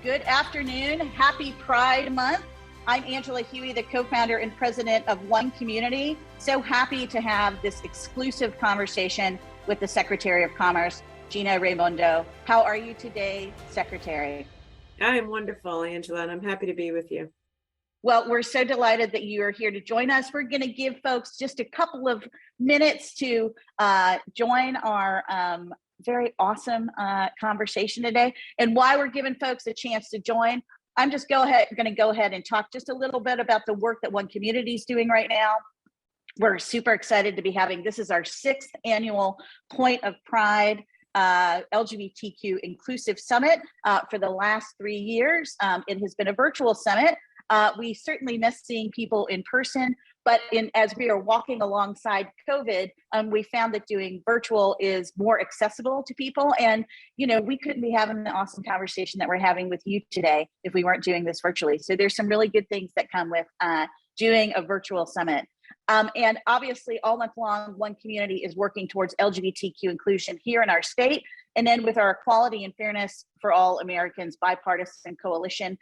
Good afternoon. Happy Pride Month. I'm Angela Hughey, the co-founder and president of One Community. So happy to have this exclusive conversation with the Secretary of Commerce, Gina Raimondo. How are you today, Secretary? I am wonderful, Angela, and I'm happy to be with you. Well, we're so delighted that you are here to join us. We're going to give folks just a couple of minutes to join our very awesome conversation today. And while we're giving folks a chance to join, I'm just going to go ahead and talk just a little bit about the work that One Community is doing right now. We're super excited to be having, this is our 6th annual Point of Pride LGBTQ Inclusive Summit for the last 3 years. It has been a virtual summit. We certainly miss seeing people in person, but as we are walking alongside COVID, we found that doing virtual is more accessible to people. And, you know, we couldn't be having the awesome conversation that we're having with you today if we weren't doing this virtually. So there's some really good things that come with doing a virtual summit. And obviously all month long, One Community is working towards LGBTQ inclusion here in our state. And then with our Equality and Fairness for All Americans bipartisan coalition,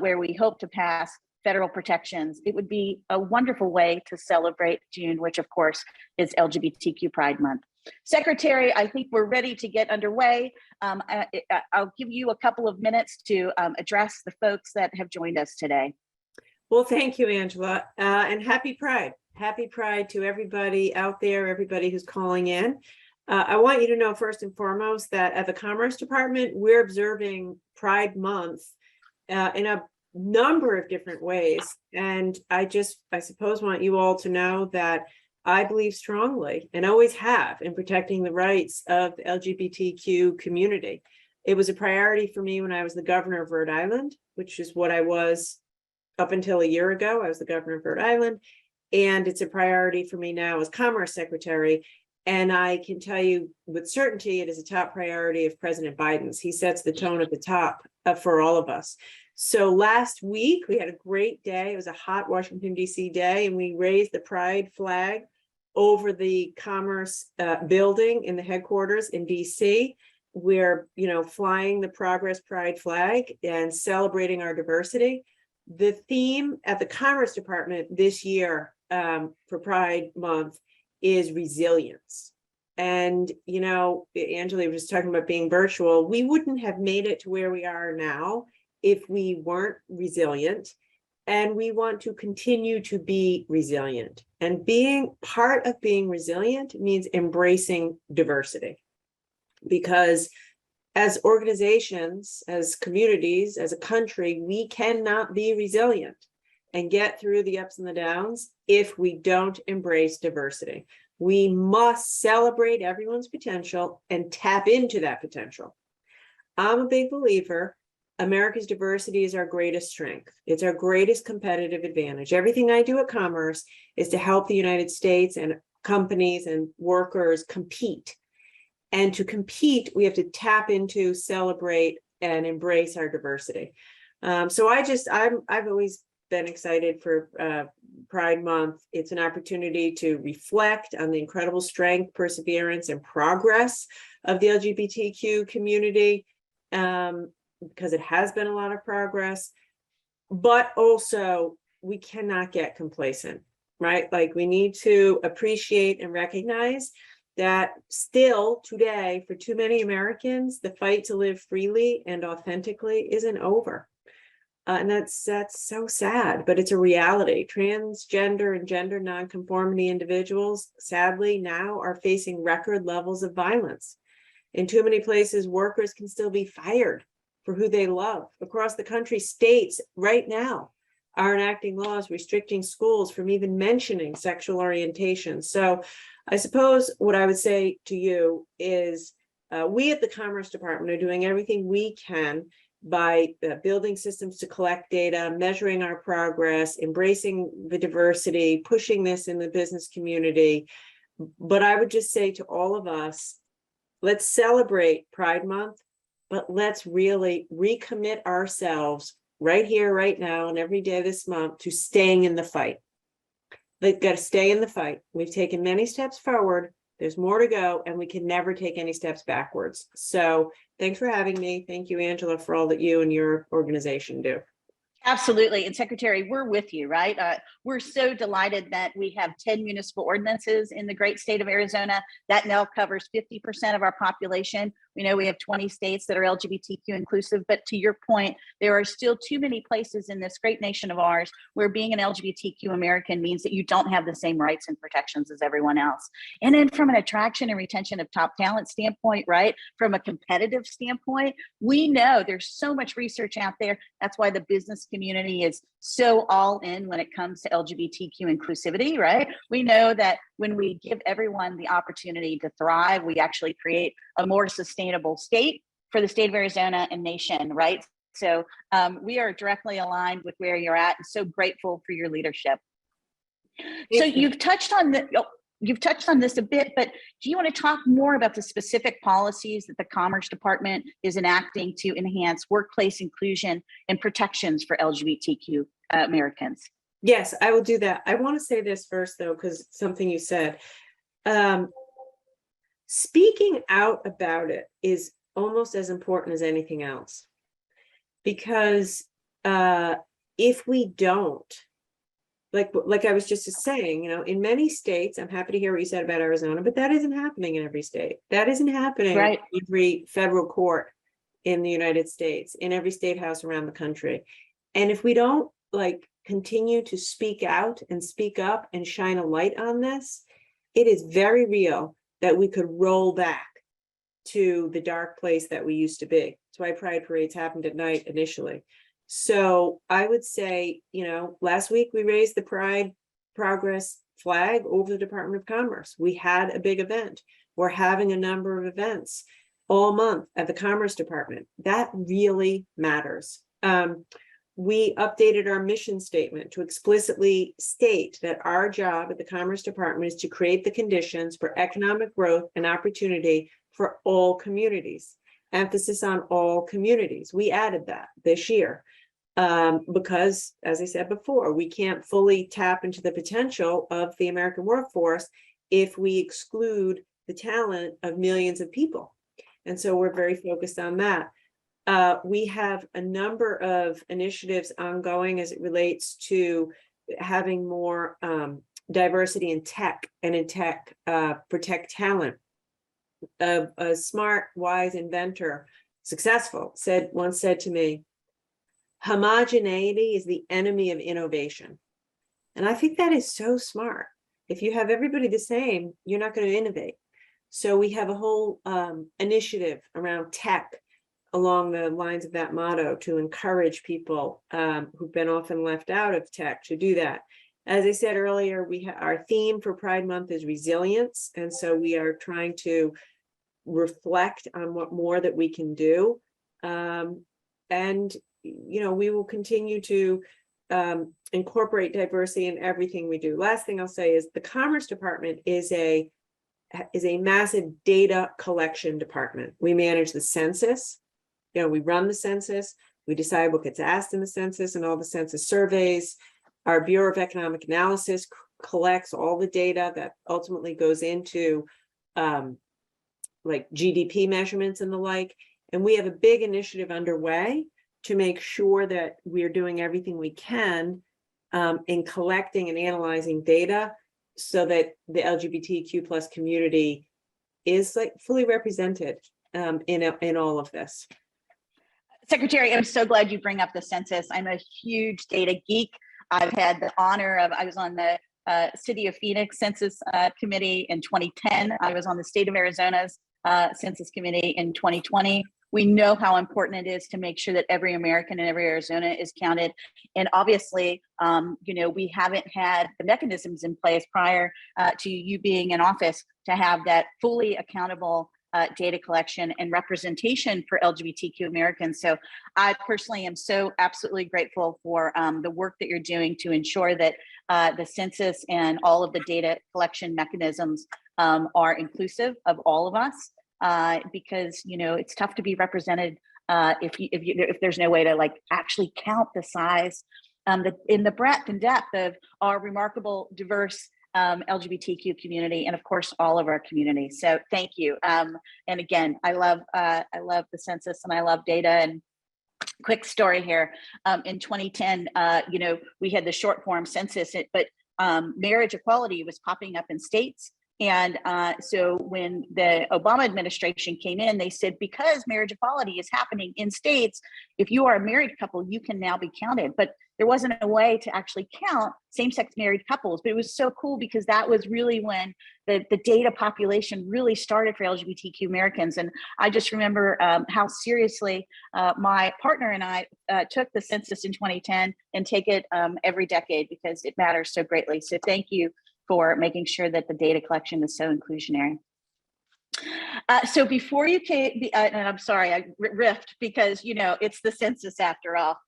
where we hope to pass federal protections, it would be a wonderful way to celebrate June, which of course is LGBTQ Pride Month. Secretary, I think we're ready to get underway. I'll give you a couple of minutes to address the folks that have joined us today. Well, thank you, Angela, and happy Pride. Happy Pride to everybody out there, everybody who's calling in. I want you to know first and foremost that at the Commerce Department, we're observing Pride Month in a number of different ways. And I suppose want you all to know that I believe strongly and always have in protecting the rights of the LGBTQ community. It was a priority for me when I was the governor of Rhode Island, which is what I was up until a year ago. I was the governor of Rhode Island. And it's a priority for me now as Commerce Secretary. And I can tell you with certainty, it is a top priority of President Biden's. He sets the tone at the top for all of us. So last week, we had a great day. It was a hot Washington, D.C. day, and we raised the Pride flag over the Commerce building in the headquarters in D.C. We're, flying the Progress Pride flag and celebrating our diversity. The theme at the Commerce Department this year for Pride Month is resilience. And, Angela was talking about being virtual. We wouldn't have made it to where we are now if we weren't resilient. And we want to continue to be resilient. And being part of being resilient means embracing diversity. Because as organizations, as communities, as a country, we cannot be resilient and get through the ups and the downs if we don't embrace diversity. We must celebrate everyone's potential and tap into that potential. I'm a big believer. America's diversity is our greatest strength. It's our greatest competitive advantage. Everything I do at Commerce is to help the United States and companies and workers compete. And to compete, we have to tap into, celebrate, and embrace our diversity. So I've always been excited for Pride Month. It's an opportunity to reflect on the incredible strength, perseverance, and progress of the LGBTQ community, because it has been a lot of progress. But also, we cannot get complacent, right? Like, we need to appreciate and recognize that still today, for too many Americans, the fight to live freely and authentically isn't over. And that's so sad, but it's a reality. Transgender and gender nonconformity individuals, sadly, now are facing record levels of violence. In too many places, workers can still be fired for who they love. Across the country, states right now are enacting laws restricting schools from even mentioning sexual orientation. So I suppose what I would say to you is we at the Commerce Department are doing everything we can by building systems to collect data, measuring our progress, embracing the diversity, pushing this in the business community. But I would just say to all of us, let's celebrate Pride Month, but let's really recommit ourselves right here, right now, and every day this month to staying in the fight. They've got to stay in the fight. We've taken many steps forward. There's more to go, and we can never take any steps backwards. So Thanks for having me. Thank you, Angela, for all that you and your organization do. Absolutely. And Secretary, we're with you, right? We're so delighted that we have 10 municipal ordinances in the great state of Arizona. That now covers 50% of our population. We know we have 20 states that are LGBTQ inclusive, but to your point, there are still too many places in this great nation of ours where being an LGBTQ American means that you don't have the same rights and protections as everyone else. And then from an attraction and retention of top talent standpoint, right? From a competitive standpoint, we know there's so much research out there. That's why the business community is so all in when it comes to LGBTQ inclusivity, right? We know that when we give everyone the opportunity to thrive, we actually create a more sustainable state for the state of Arizona and nation, right? So we are directly aligned with where you're at, and so grateful for your leadership. So you've touched on this a bit, but do you want to talk more about the specific policies that the Commerce Department is enacting to enhance workplace inclusion and protections for LGBTQ Americans? Yes, I will do that. I want to say this first, though, because something you said. Speaking out about it is almost as important as anything else. Because if we don't, like I was just saying, in many states, I'm happy to hear what you said about Arizona, but that isn't happening in every state. That isn't happening right. in every federal court in the United States, in every state house around the country. And if we don't continue to speak out and speak up and shine a light on this, it is very real that we could roll back to the dark place that we used to be. That's why pride parades happened at night initially. So I would say, last week we raised the Pride Progress flag over the Department of Commerce. We had a big event. We're having a number of events all month at the Commerce Department. That really matters. We updated our mission statement to explicitly state that our job at the Commerce Department is to create the conditions for economic growth and opportunity for all communities. Emphasis on all communities. We added that this year because, as I said before, we can't fully tap into the potential of the American workforce if we exclude the talent of millions of people. And so we're very focused on that. We have a number of initiatives ongoing as it relates to having more diversity in tech and in tech protect talent. A smart, wise inventor, successful, once said to me, homogeneity is the enemy of innovation. And I think that is so smart. If you have everybody the same, you're not going to innovate. So we have a whole initiative around tech along the lines of that motto to encourage people who've been often left out of tech to do that. As I said earlier, our theme for Pride Month is resilience. And so we are trying to reflect on what more that we can do. And, we will continue to incorporate diversity in everything we do. Last thing I'll say is the Commerce Department is a massive data collection department. We manage the census. We run the census. We decide what gets asked in the census and all the census surveys. Our Bureau of Economic Analysis collects all the data that ultimately goes into GDP measurements and the like. And we have a big initiative underway to make sure that we're doing everything we can in collecting and analyzing data so that the LGBTQ plus community is fully represented in all of this. Secretary, I'm so glad you bring up the census. I'm a huge data geek. I've had the honor I was on the City of Phoenix Census Committee in 2010. I was on the state of Arizona's Census Committee in 2020. We know how important it is to make sure that every American and every Arizona is counted. And obviously, we haven't had the mechanisms in place prior to you being in office to have that fully accountable data collection and representation for LGBTQ Americans. So I personally am so absolutely grateful for the work that you're doing to ensure that the census and all of the data collection mechanisms are inclusive of all of us. Because it's tough to be represented if there's no way to actually count the size, in the breadth and depth of our remarkable, diverse LGBTQ community, and of course, all of our community. So thank you. And again, I love the census and I love data. And quick story here. In 2010, we had the short form census, but marriage equality was popping up in states. And so when the Obama administration came in, they said, because marriage equality is happening in states, if you are a married couple, you can now be counted. But there wasn't a way to actually count same-sex married couples. But it was so cool because that was really when the data population really started for LGBTQ Americans. And I just remember how seriously my partner and I took the census in 2010 and take it every decade because it matters so greatly. So thank you for making sure that the data collection is so inclusionary. So before you came, and I'm sorry, I riffed because, it's the census after all.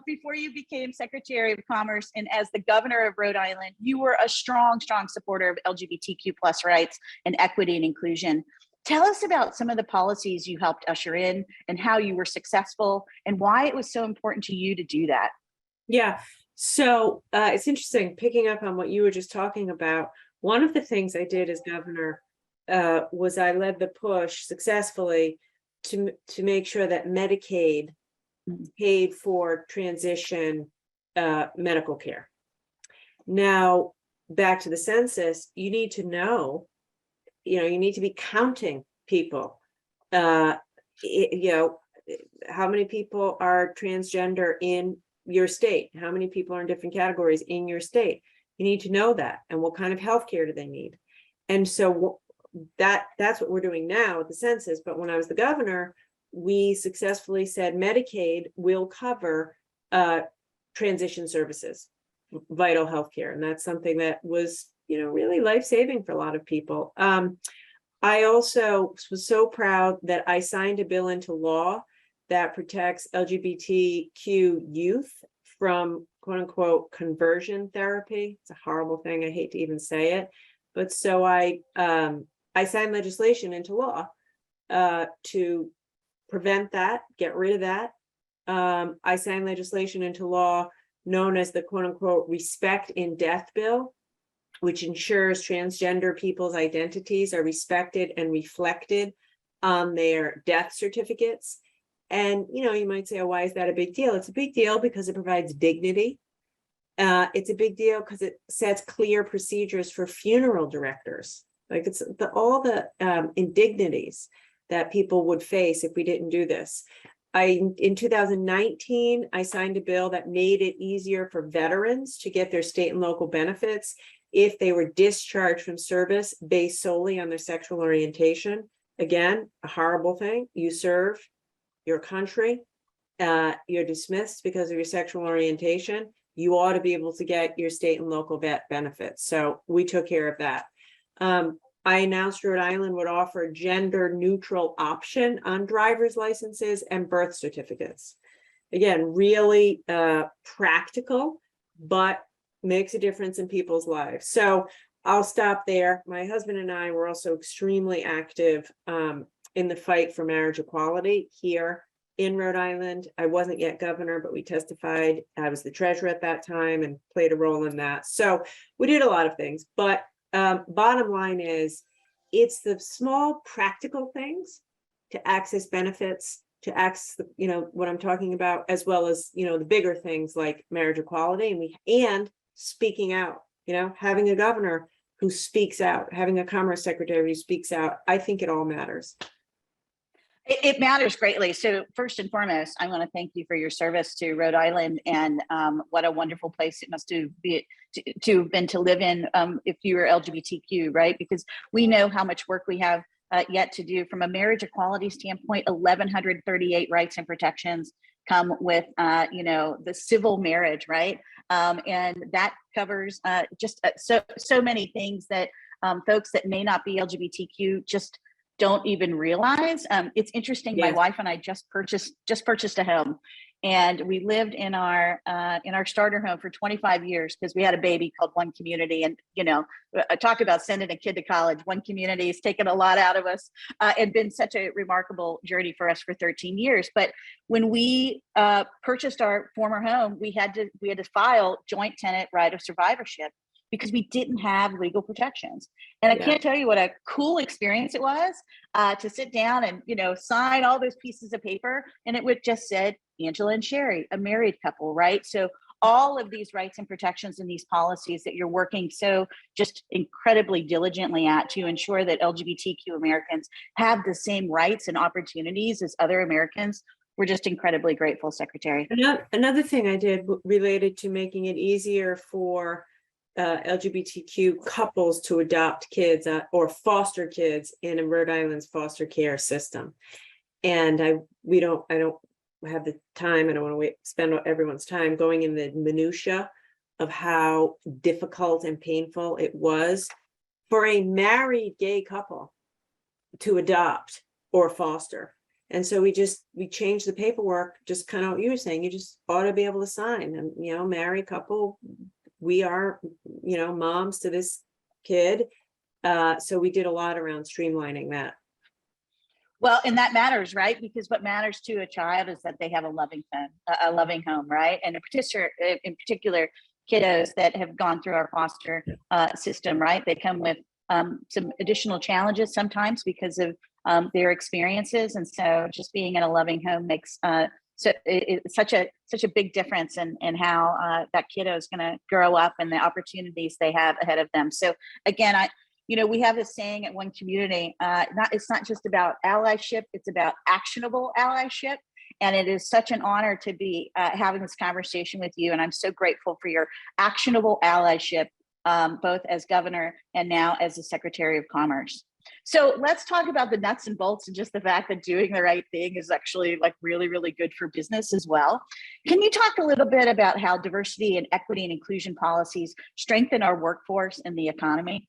Before you became Secretary of Commerce and as the governor of Rhode Island, you were a strong, strong supporter of LGBTQ plus rights and equity and inclusion. Tell us about some of the policies you helped usher in and how you were successful and why it was so important to you to do that. Yeah. So it's interesting, picking up on what you were just talking about. One of the things I did as governor was I led the push successfully to make sure that Medicaid paid for transition medical care. Now, back to the census, you need to know, you need to be counting people. How many people are transgender in your state? How many people are in different categories in your state? You need to know that, and what kind of healthcare do they need? And so that's what we're doing now with the census. But when I was the governor, we successfully said Medicaid will cover transition services, vital healthcare, and that's something that was, really life-saving for a lot of people. I also was so proud that I signed a bill into law that protects LGBTQ youth from quote unquote conversion therapy. It's a horrible thing. I hate to even say it. But so I signed legislation into law to prevent that, get rid of that. I signed legislation into law known as the quote unquote Respect in Death Bill, which ensures transgender people's identities are respected and reflected on their death certificates. And, you might say, oh, why is that a big deal? It's a big deal because it provides dignity. It's a big deal because it sets clear procedures for funeral directors. Like it's all the indignities that people would face if we didn't do this. In 2019, I signed a bill that made it easier for veterans to get their state and local benefits if they were discharged from service based solely on their sexual orientation. Again, a horrible thing. You serve your country, you're dismissed because of your sexual orientation. You ought to be able to get your state and local benefits. So we took care of that. I announced Rhode Island would offer a gender neutral option on driver's licenses and birth certificates. Again, really practical, but makes a difference in people's lives. So I'll stop there. My husband and I were also extremely active in the fight for marriage equality here in Rhode Island. I wasn't yet governor, but we testified. I was the treasurer at that time and played a role in that. So we did a lot of things, but bottom line is it's the small practical things to access benefits, to access what I'm talking about, as well as the bigger things like marriage equality and speaking out, having a governor who speaks out, having a commerce secretary who speaks out. I think it all matters. It matters greatly. So first and foremost, I want to thank you for your service to Rhode Island, and what a wonderful place it must be to have been to live in if you were LGBTQ, right? Because we know how much work we have yet to do from a marriage equality standpoint. 1,138 rights and protections come with the civil marriage, right? And that covers just so many things that folks that may not be LGBTQ just don't even realize. It's interesting. Yes. My wife and I just purchased a home, and we lived in our starter home for 25 years because we had a baby called One Community. And I talk about sending a kid to college. One Community has taken a lot out of us and been such a remarkable journey for us for 13 years. But when we purchased our former home, we had to file joint tenant right of survivorship. because we didn't have legal protections. And I can't tell you what a cool experience it was to sit down and, sign all those pieces of paper, and it would just said Angela and Sherry, a married couple, right? So all of these rights and protections and these policies that you're working so just incredibly diligently at to ensure that LGBTQ Americans have the same rights and opportunities as other Americans. We're just incredibly grateful, Secretary. Another thing I did related to making it easier for LGBTQ couples to adopt kids or foster kids in a Rhode Island's foster care system. And I don't have the time. I don't want to spend everyone's time going in the minutia of how difficult and painful it was for a married gay couple to adopt or foster. And so we changed the paperwork, just kind of what you were saying, you just ought to be able to sign. And, married couple, we are, moms to this kid. So we did a lot around streamlining that. Well, and that matters, right? Because what matters to a child is that they have a loving home, right? And in particular, kiddos that have gone through our foster system, right? They come with some additional challenges sometimes because of their experiences, and so just being in a loving home makes it's such a big difference in how that kiddo is going to grow up and the opportunities they have ahead of them. So again, we have this saying at One Community, it's not just about allyship, it's about actionable allyship. And it is such an honor to be having this conversation with you. And I'm so grateful for your actionable allyship, both as governor and now as the Secretary of Commerce. So let's talk about the nuts and bolts and just the fact that doing the right thing is actually really, really good for business as well. Can you talk a little bit about how diversity and equity and inclusion policies strengthen our workforce and the economy?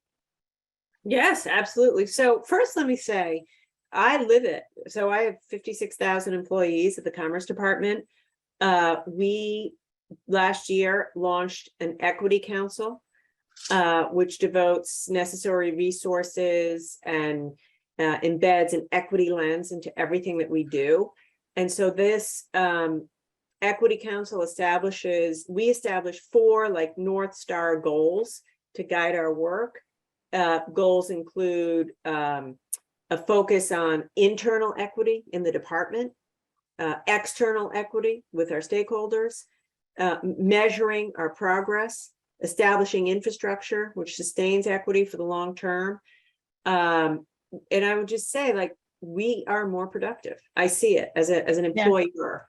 Yes, absolutely. So first, let me say, I live it. So I have 56,000 employees at the Commerce Department. We last year launched an equity council, which devotes necessary resources and embeds an equity lens into everything that we do. And so this equity council we establish 4 North Star goals to guide our work. Goals include a focus on internal equity in the department, external equity with our stakeholders, measuring our progress, establishing infrastructure which sustains equity for the long term. And I would just say, we are more productive. I see it as an employer.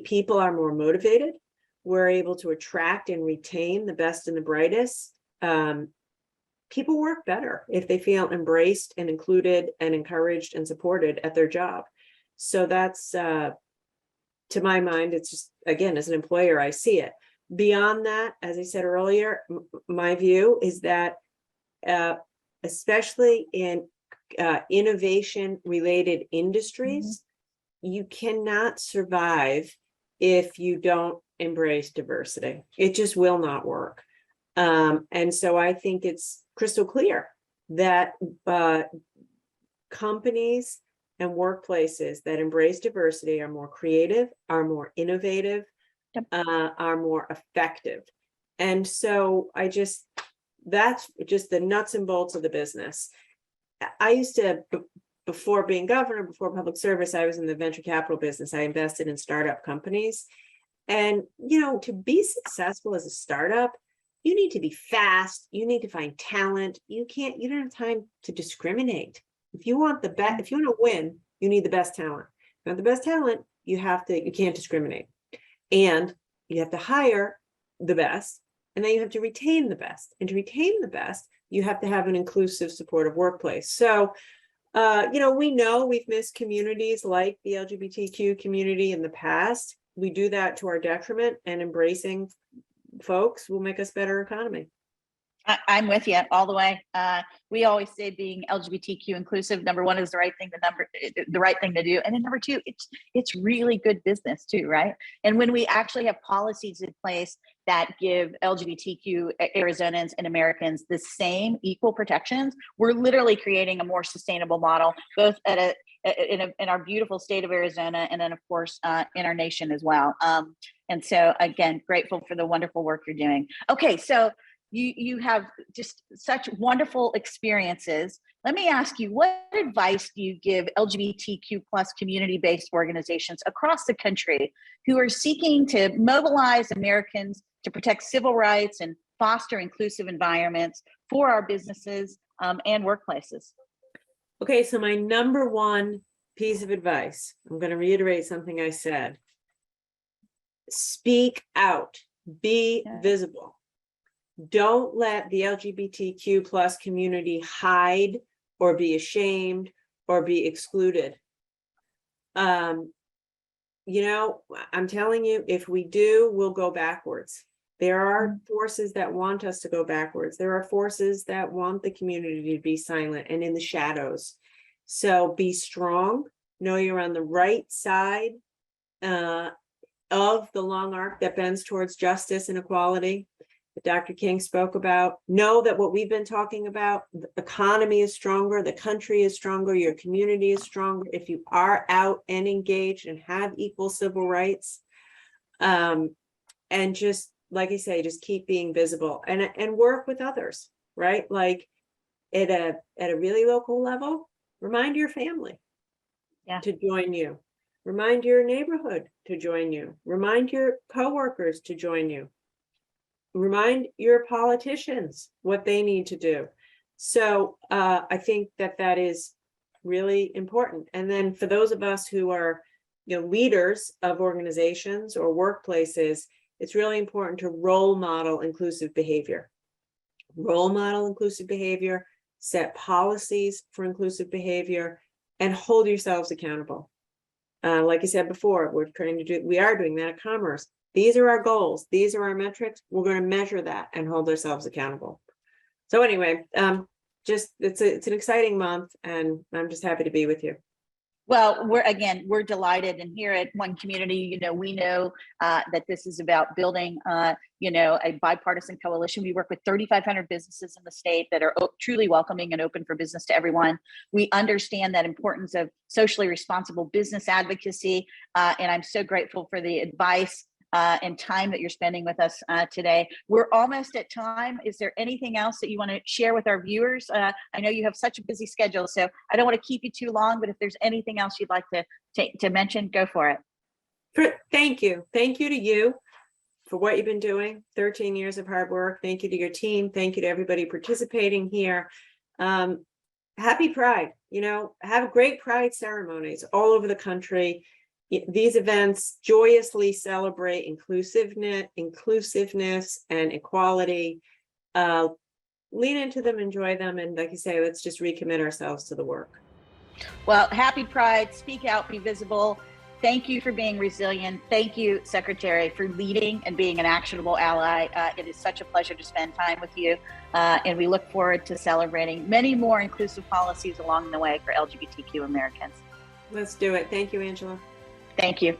People are more motivated. We're able to attract and retain the best and the brightest. People work better if they feel embraced and included and encouraged and supported at their job. So that's, to my mind, it's just, again, as an employer, I see it. Beyond that, as I said earlier, my view is that, especially in innovation-related industries, you cannot survive if you don't embrace diversity. It just will not work. And so I think it's crystal clear that companies and workplaces that embrace diversity are more creative, are more innovative, are more effective. And so that's just the nuts and bolts of the business. I used to, before being governor, before public service, I was in the venture capital business. I invested in startup companies. And, to be successful as a startup, you need to be fast. You need to find talent. You don't have time to discriminate. If you want if you want to win, you need the best talent. If you want the best talent, you can't discriminate. And you have to hire the best, and then you have to retain the best. And to retain the best, you have to have an inclusive, supportive workplace. So, we know we've missed communities like the LGBTQ community in the past. We do that to our detriment, and embracing folks will make us better economy. I'm with you all the way. We always say being LGBTQ inclusive, number one, is the right thing to do. And then number two, it's really good business too, right? And when we actually have policies in place that give LGBTQ Arizonans and Americans the same equal protections, we're literally creating a more sustainable model, both in our beautiful state of Arizona, and then of course in our nation as well. And so again, grateful for the wonderful work you're doing. Okay, so you have just such wonderful experiences. Let me ask you, what advice do you give LGBTQ plus community-based organizations across the country who are seeking to mobilize Americans to protect civil rights and foster inclusive environments for our businesses and workplaces? Okay, so my number one piece of advice, I'm going to reiterate something I said. Speak out, be visible. Don't let the LGBTQ plus community hide or be ashamed or be excluded. You know, I'm telling you, if we do, we'll go backwards. There are forces that want us to go backwards. There are forces that want the community to be silent and in the shadows. So be strong. Know you're on the right side of the long arc that bends towards justice and equality that Dr. King spoke about. Know that what we've been talking about, the economy is stronger, the country is stronger, your community is stronger if you are out and engaged and have equal civil rights. And just, like I say, just keep being visible and work with others, right? Like at a really local level, remind your family to join you. Remind your neighborhood to join you. Remind your coworkers to join you. Remind your politicians what they need to do. So I think that is really important. And then for those of us who are, you know, leaders of organizations or workplaces, it's really important to role model inclusive behavior. Role model inclusive behavior, set policies for inclusive behavior, and hold yourselves accountable. Like I said before, we are doing that at Commerce. These are our goals. These are our metrics. We're going to measure that and hold ourselves accountable. So anyway, it's an exciting month, and I'm just happy to be with you. Well, we're delighted, and here at One Community, you know, we know that this is about building, you know, a bipartisan coalition. We work with 3,500 businesses in the state that are truly welcoming and open for business to everyone. We understand that importance of socially responsible business advocacy, and I'm so grateful for the advice and time that you're spending with us today. We're almost at time. Is there anything else that you want to share with our viewers? I know you have such a busy schedule, so I don't want to keep you too long, but if there's anything else you'd like to mention, go for it. Thank you. Thank you to you for what you've been doing, 13 years of hard work. Thank you to your team. Thank you to everybody participating here. Happy Pride. You know, have great Pride ceremonies all over the country. These events joyously celebrate inclusiveness and equality. Lean into them, enjoy them, and like you say, let's just recommit ourselves to the work. Well, happy Pride, speak out, be visible. Thank you for being resilient. Thank you, Secretary, for leading and being an actionable ally. It is such a pleasure to spend time with you, and we look forward to celebrating many more inclusive policies along the way for LGBTQ Americans. Let's do it. Thank you, Angela. Thank you.